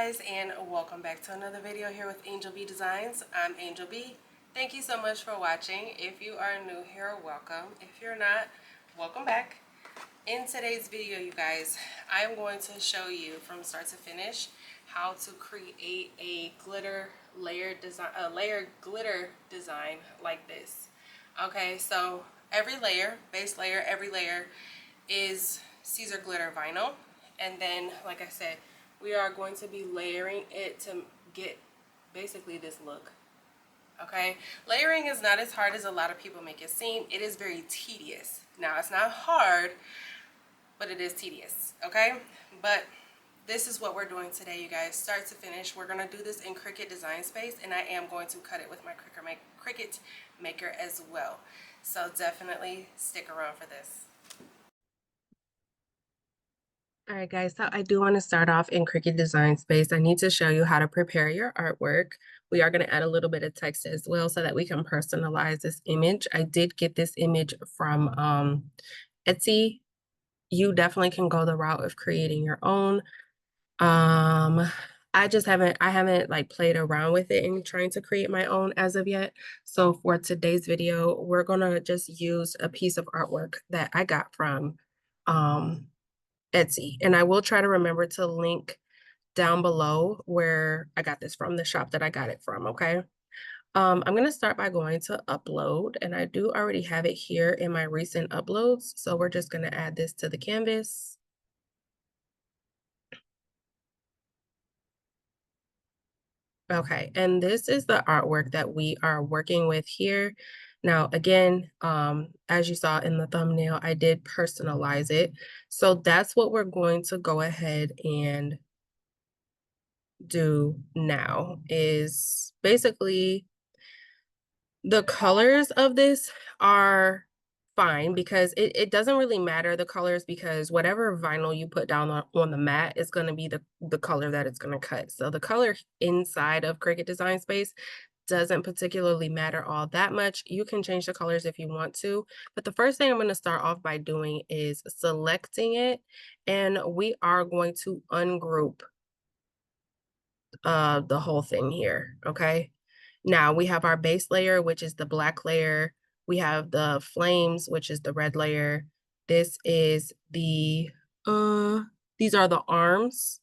guys, and welcome back to another video here with Angel B Designs. I'm Angel B. Thank you so much for watching. If you are new here, welcome. If you're not, welcome back. In today's video, you guys, I'm going to show you from start to finish how to create a glitter layered design, layered glitter design like this. Okay, so every layer, base layer, every layer is Siser glitter vinyl, and then, like I said, we are going to be layering it to get basically this look. Okay, layering is not as hard as a lot of people make it seem. It is very tedious. Now, it's not hard, but it is tedious. Okay, but this is what we're doing today, you guys, start to finish. We're going to do this in Cricut Design Space, and I am going to cut it with my Cricut Maker as well. So definitely stick around for this. All right, guys, so I do want to start off in Cricut Design Space. I need to show you how to prepare your artwork. We are going to add a little bit of text as well so that we can personalize this image. I did get this image from Etsy. You definitely can go the route of creating your own. I haven't like played around with it and trying to create my own as of yet. So for today's video, we're going to just use a piece of artwork that I got from Etsy. And I will try to remember to link down below where I got this from, the shop that I got it from, okay? I'm going to start by going to upload, and I do already have it here in my recent uploads. So we're just going to add this to the canvas. Okay, and this is the artwork that we are working with here. Now, again, as you saw in the thumbnail, I did personalize it. So that's what we're going to go ahead and do now, is basically the colors of this are fine because it doesn't really matter the colors, because whatever vinyl you put down on the mat is going to be the color that it's going to cut. So the color inside of Cricut Design Space doesn't particularly matter all that much. You can change the colors if you want to, but the first thing I'm going to start off by doing is selecting it, and we are going to ungroup the whole thing here. Okay, now we have our base layer, which is the black layer. We have the flames, which is the red layer. This is the these are the arms.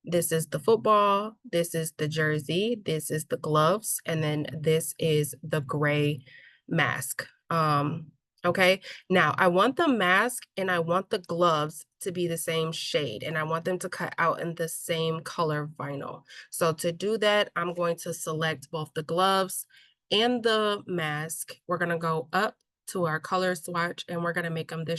This is the football, this is the jersey, this is the gloves, and then this is the gray mask. Okay, now I want the mask and I want the gloves to be the same shade, and I want them to cut out in the same color vinyl. So to do that, I'm going to select both the gloves and the mask. We're going to go up to our color swatch, and we're going to make them the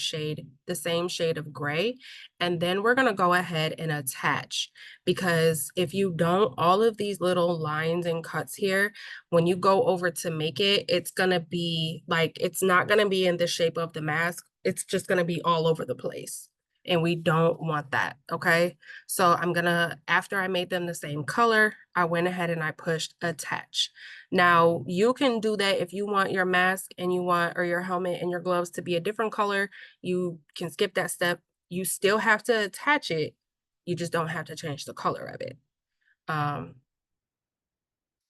same shade of gray. And then we're going to go ahead and attach, because if you don't, all of these little lines and cuts here, when you go over to make it, it's going to be like, it's not going to be in the shape of the mask. It's just going to be all over the place. And we don't want that, okay? So after I made them the same color, I went ahead and I pushed attach. Now, you can do that if you want your mask and or your helmet and your gloves to be a different color. You can skip that step. You still have to attach it. You just don't have to change the color of it.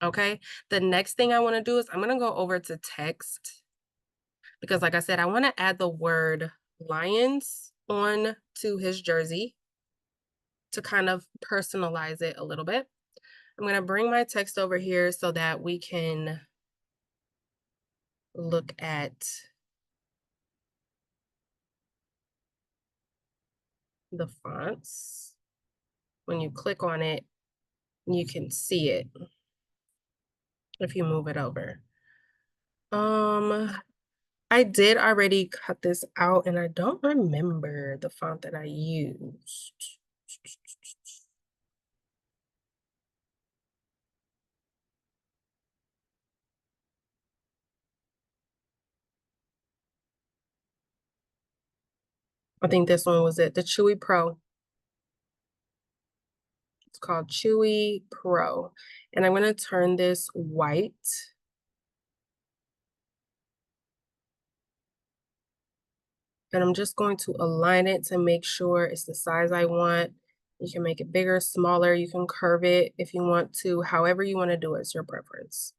Okay, the next thing I want to do is I'm going to go over to text, because like I said, I want to add the word Lions on to his jersey to kind of personalize it a little bit. I'm going to bring my text over here so that we can look at the fonts. When you click on it, you can see it if you move it over. I did already cut this out, and I don't remember the font that I used. I think this one was it, the Chewy Pro. It's called Chewy Pro. And I'm going to turn this white. And I'm just going to align it to make sure it's the size I want. You can make it bigger, smaller, you can curve it if you want to, however you want to do it, it's your preference.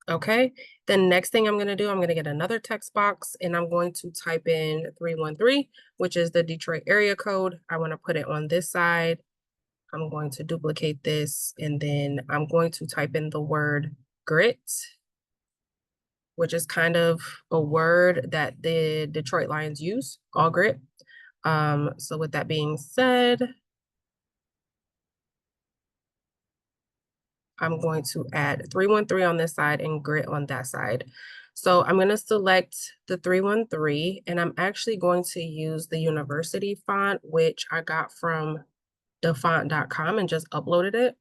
Okay, the next thing I'm gonna do, I'm gonna get another text box and I'm going to type in 313, which is the Detroit area code. I wanna put it on this side. I'm going to duplicate this and then I'm going to type in the word grit, which is kind of a word that the Detroit Lions use, all grit. So with that being said, I'm going to add 313 on this side and grit on that side. So I'm going to select the 313 and I'm actually going to use the university font, which I got from thefont.com and just uploaded it.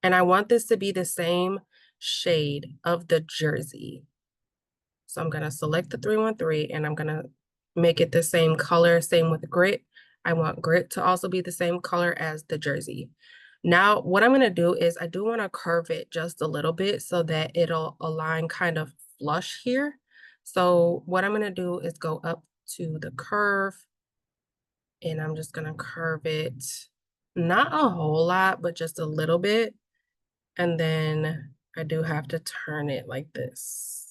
And I want this to be the same shade of the jersey. So I'm going to select the 313 and I'm going to make it the same color, same with grit. I want grit to also be the same color as the jersey. Now, what I'm going to do is I do want to curve it just a little bit so that it'll align kind of flush here. So what I'm going to do is go up to the curve and I'm just going to curve it, not a whole lot, but just a little bit. And then I do have to turn it like this.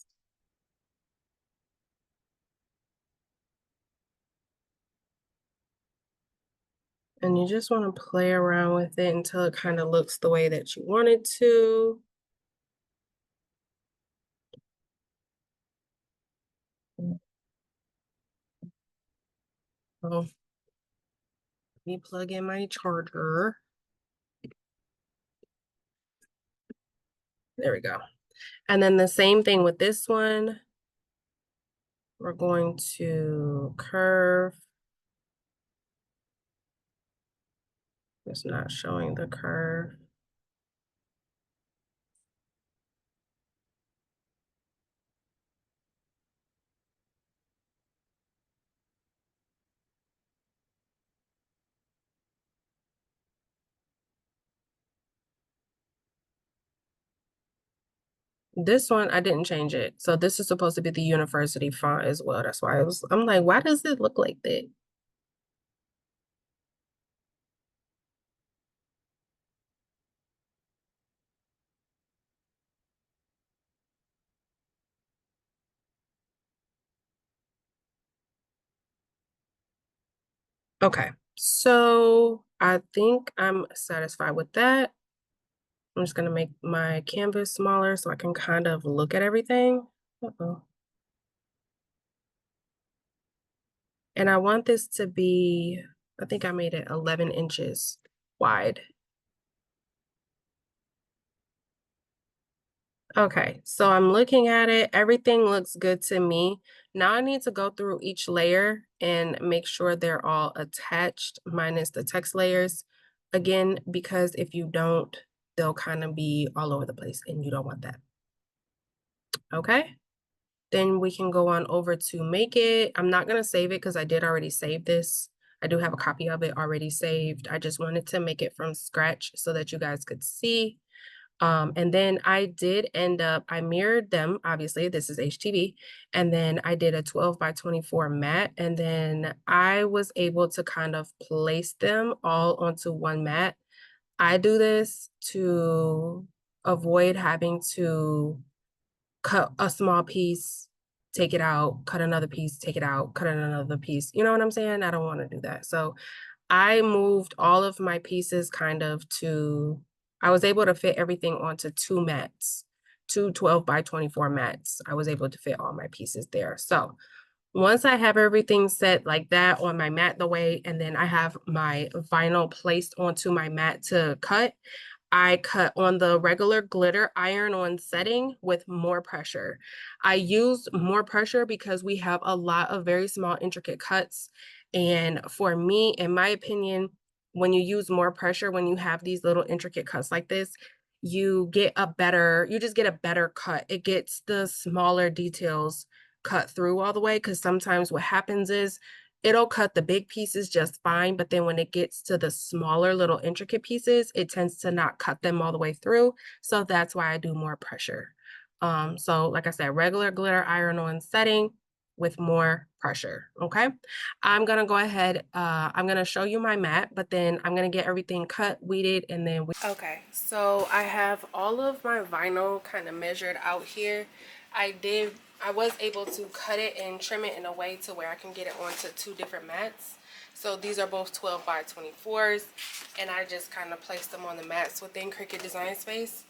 And you just want to play around with it until it kind of looks the way that you want it to. Oh, let me plug in my charger. There we go. And then the same thing with this one. We're going to curve. It's not showing the curve. This one, I didn't change it. So this is supposed to be the university font as well. That's why I'm like, why does it look like that? Okay, so I think I'm satisfied with that. I'm just gonna make my canvas smaller so I can kind of look at everything. Uh-oh. And I want this to be, I think I made it 11 inches wide. Okay, so I'm looking at it. Everything looks good to me. Now I need to go through each layer and make sure they're all attached, minus the text layers. Again, because if you don't, they'll kind of be all over the place and you don't want that. Okay, then we can go on over to make it. I'm not gonna save it because I did already save this. I do have a copy of it already saved. I just wanted to make it from scratch so that you guys could see. And then I did end up, I mirrored them, obviously, this is HTV, and then I did a 12 by 24 mat, and then I was able to kind of place them all onto one mat. I do this to avoid having to cut a small piece, take it out, cut another piece, take it out, cut another piece. You know what I'm saying? I don't want to do that. So I moved all of my pieces kind of to, I was able to fit everything onto two mats, two 12 by 24 mats. I was able to fit all my pieces there. So once I have everything set like that on my mat the way, and then I have my vinyl placed onto my mat to cut, I cut on the regular glitter iron-on setting with more pressure. I used more pressure because we have a lot of very small, intricate cuts. And for me, in my opinion, when you use more pressure, when you have these little intricate cuts like this, you just get a better cut. It gets the smaller details cut through all the way, because sometimes what happens is it'll cut the big pieces just fine, but then when it gets to the smaller little intricate pieces, it tends to not cut them all the way through. So that's why I do more pressure. So like I said, regular glitter iron-on setting, with more pressure, okay? I'm gonna go ahead, I'm gonna show you my mat, but then I'm gonna get everything cut, weeded, and then okay, so I have all of my vinyl kind of measured out here. I was able to cut it and trim it in a way to where I can get it onto 2 different mats. So these are both 12 by 24s, and I just kind of placed them on the mats within Cricut Design Space.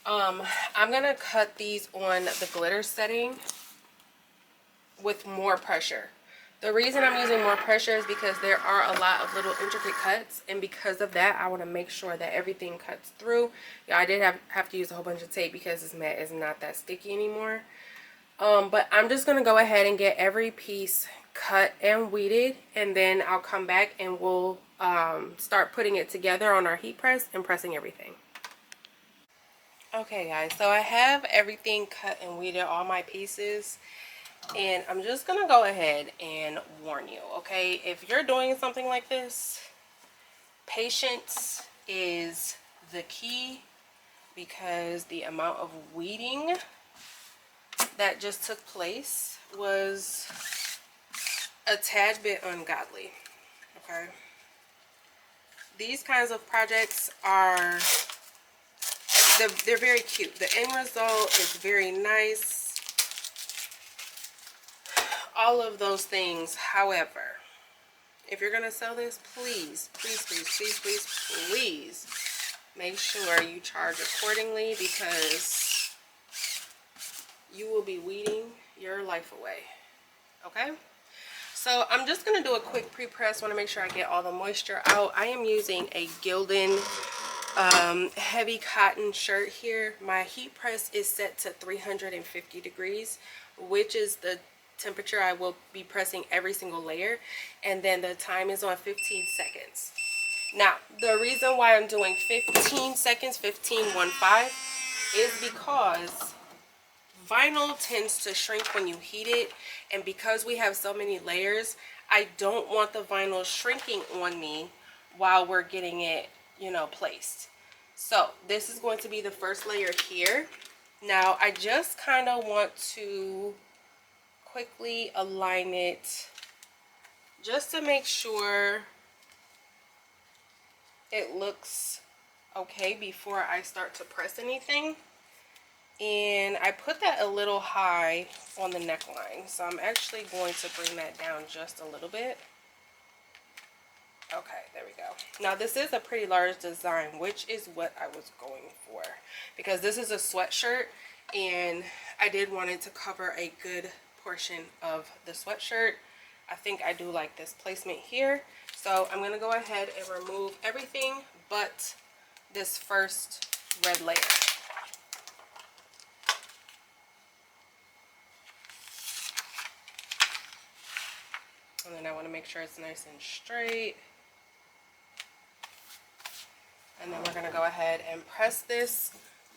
I'm gonna cut these on the glitter setting with more pressure. The reason I'm using more pressure is because there are a lot of little intricate cuts, and because of that I want to make sure that everything cuts through. Yeah, I did have to use a whole bunch of tape because this mat is not that sticky anymore. But I'm just gonna go ahead and get every piece cut and weeded, and then I'll come back and we'll start putting it together on our heat press and pressing everything. Okay guys, so I have everything cut and weeded, all my pieces, and I'm just gonna go ahead and warn you, okay? If you're doing something like this, patience is the key, because the amount of weeding that just took place was a tad bit ungodly, okay? These kinds of projects are, they're very cute. The end result is very nice, all of those things. However, if you're gonna sell this, please, please, please, please, please, please make sure you charge accordingly, because you will be weeding your life away, okay? So I'm just gonna do a quick pre-press. Want to make sure I get all the moisture out. I am using a Gildan heavy cotton shirt here. My heat press is set to 350 degrees, which is the temperature I will be pressing every single layer, and then the time is on 15 seconds. Now, the reason why I'm doing 15 seconds, 15:15, is because vinyl tends to shrink when you heat it, and because we have so many layers, I don't want the vinyl shrinking on me while we're getting it, you know, placed. So this is going to be the first layer here. Now I just kind of want to quickly align it just to make sure it looks okay before I start to press anything. And I put that a little high on the neckline, so I'm actually going to bring that down just a little bit. Okay, there we go. Now this is a pretty large design, which is what I was going for, because this is a sweatshirt and I did want it to cover a good portion of the sweatshirt. I think I do like this placement here, so I'm gonna go ahead and remove everything but this first red layer. And then I want to make sure it's nice and straight. And then we're going to go ahead and press this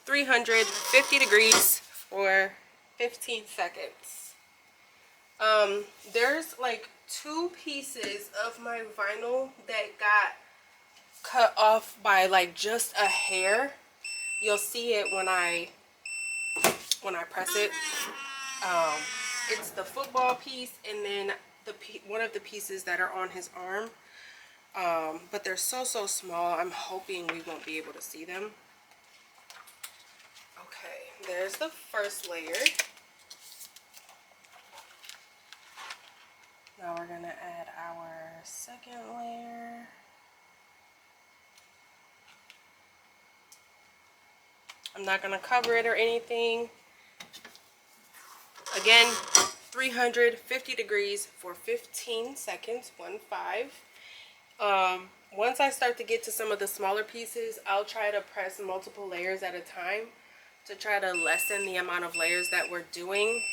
350 degrees for 15 seconds. There's like 2 pieces of my vinyl that got cut off by like just a hair. You'll see it when I press it. It's the football piece, and then one of the pieces that are on his arm, but they're so small. I'm hoping we won't be able to see them. Okay, there's the first layer. Now we're gonna add our second layer. I'm not gonna cover it or anything. Again, 350 degrees for 15 seconds, 15. Once I start to get to some of the smaller pieces, I'll try to press multiple layers at a time to try to lessen the amount of layers that we're doing.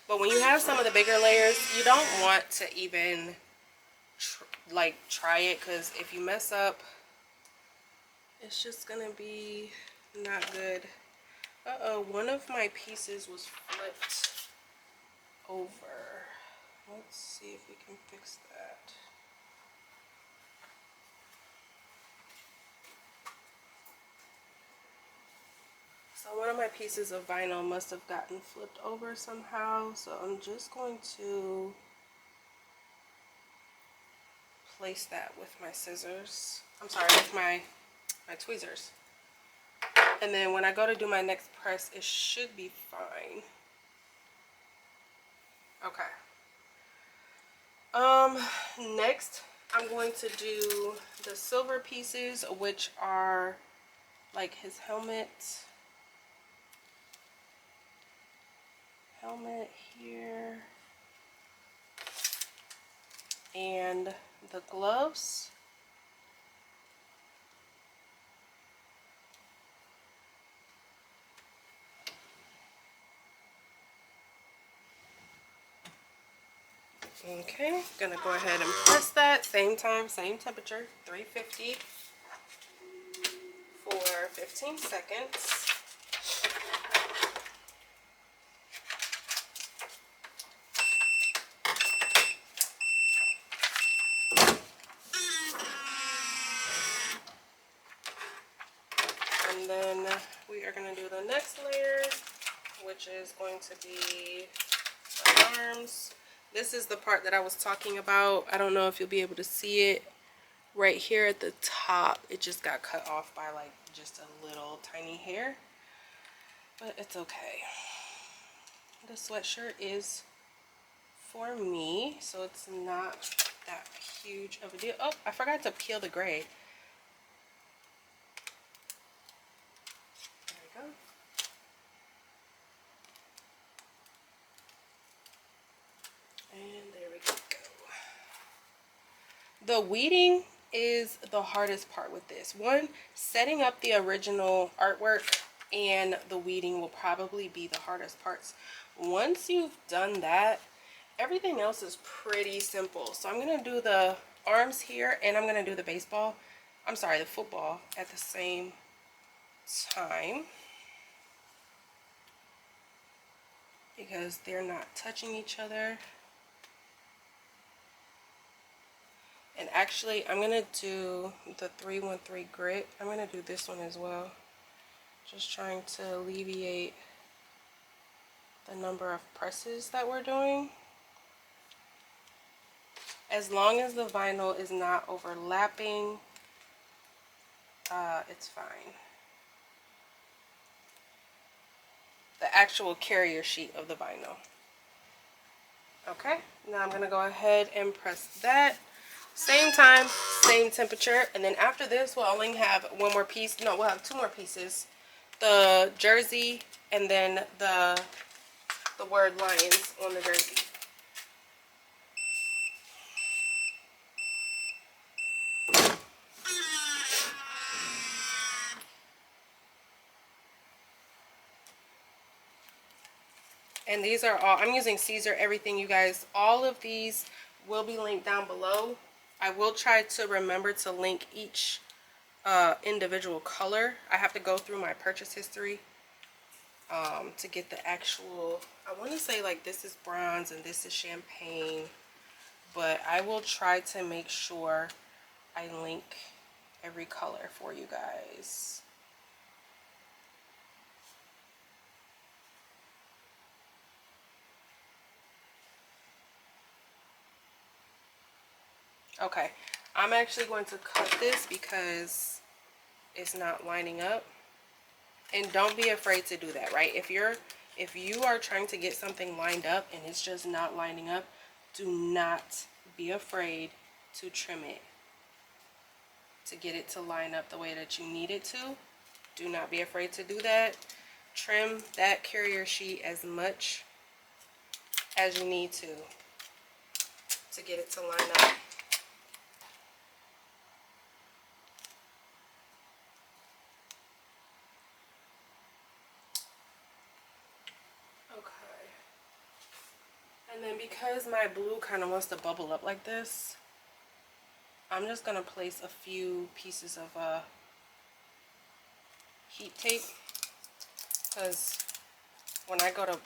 But when you have some of the bigger layers, you don't want to even try it, because if you mess up, it's just gonna be not good. Uh-oh, one of my pieces was flipped over. Let's see if we can fix that. So one of my pieces of vinyl must have gotten flipped over somehow, so I'm just going to place that with my scissors. I'm sorry, with my tweezers. And then when I go to do my next press, it should be fine. Okay. Next I'm going to do the silver pieces, which are like his helmet here, and the gloves. Okay, gonna go ahead and press that. Same time, same temperature, 350 for 15 seconds. And then we are gonna do the next layer, which is going to be the arms. This is the part that I was talking about. I don't know if you'll be able to see it right here at the top. It just got cut off by like just a little tiny hair, but it's okay. The sweatshirt is for me, so it's not that huge of a deal. Oh, I forgot to peel the gray. There we go. And there we go. The weeding is the hardest part with this one. Setting up the original artwork and the weeding will probably be the hardest parts. Once you've done that, everything else is pretty simple. So I'm gonna do the arms here, and I'm gonna do the the football at the same time, because they're not touching each other. And actually, I'm gonna do the 313 grit. I'm gonna do this one as well. Just trying to alleviate the number of presses that we're doing. As long as the vinyl is not overlapping, it's fine. The actual carrier sheet of the vinyl. Okay, now I'm gonna go ahead and press that. Same time, same temperature, and then after this we'll only have one more piece. No, we'll have two more pieces. The jersey, and then the word Lions on the jersey. And these are all, I'm using Siser everything, you guys. All of these will be linked down below. I will try to remember to link each individual color. I have to go through my purchase history to get the actual, I want to say like this is bronze and this is champagne, but I will try to make sure I link every color for you guys. Okay, I'm actually going to cut this because it's not lining up. And don't be afraid to do that, right? If you are trying to get something lined up and it's just not lining up, do not be afraid to trim it to get it to line up the way that you need it to. Do not be afraid to do that. Trim that carrier sheet as much as you need to get it to line up. And then because my blue kind of wants to bubble up like this, I'm just going to place a few pieces of heat tape, because when I go to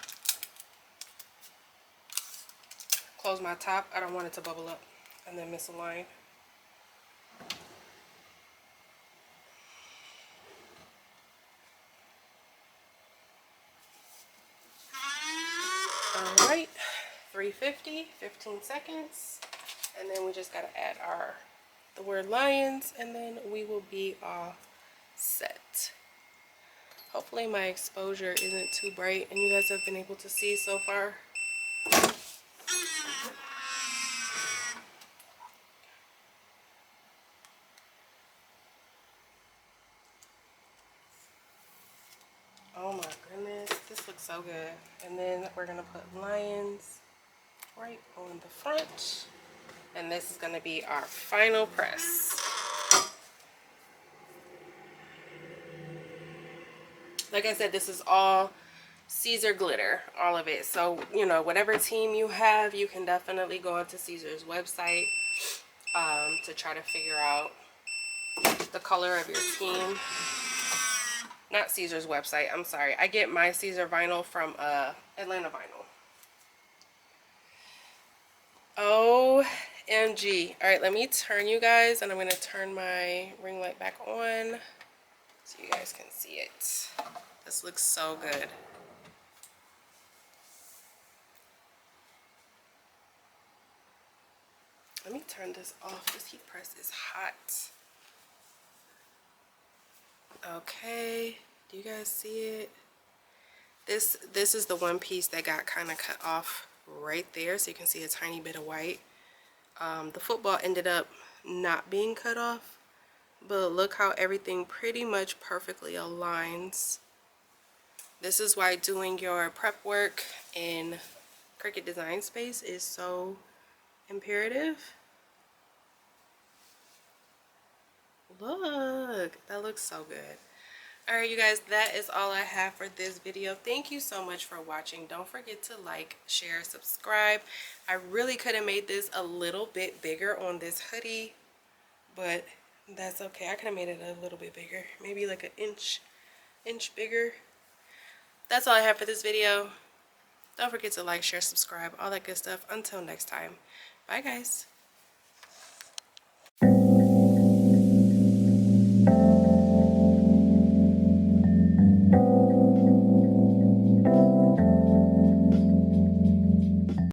close my top, I don't want it to bubble up and then miss a line. All right, 350, 15 seconds. And then we just gotta add the word lions, and then we will be all set. Hopefully my exposure isn't too bright and you guys have been able to see so far. Oh my goodness, this looks so good. And then we're gonna put lions right on the front. And this is gonna be our final press. Like I said, this is all Siser glitter, all of it. So, you know, whatever team you have, you can definitely go onto Siser's website to try to figure out the color of your team. Not Siser's website, I'm sorry. I get my Siser vinyl from Atlanta Vinyl. OMG. All right, let me turn you guys, and I'm going to turn my ring light back on so you guys can see it. This looks so good. Let me turn this off. This heat press is hot. Okay, do you guys see it? This is the one piece that got kind of cut off right there, so you can see a tiny bit of white. The football ended up not being cut off, but look how everything pretty much perfectly aligns. This is why doing your prep work in Cricut Design Space is so imperative. Look, that looks so good. Alright you guys, that is all I have for this video. Thank you so much for watching. Don't forget to like, share, subscribe. I really could have made this a little bit bigger on this hoodie, but that's okay. I could have made it a little bit bigger, maybe like an inch bigger. That's all I have for this video. Don't forget to like, share, subscribe, all that good stuff. Until next time, bye guys.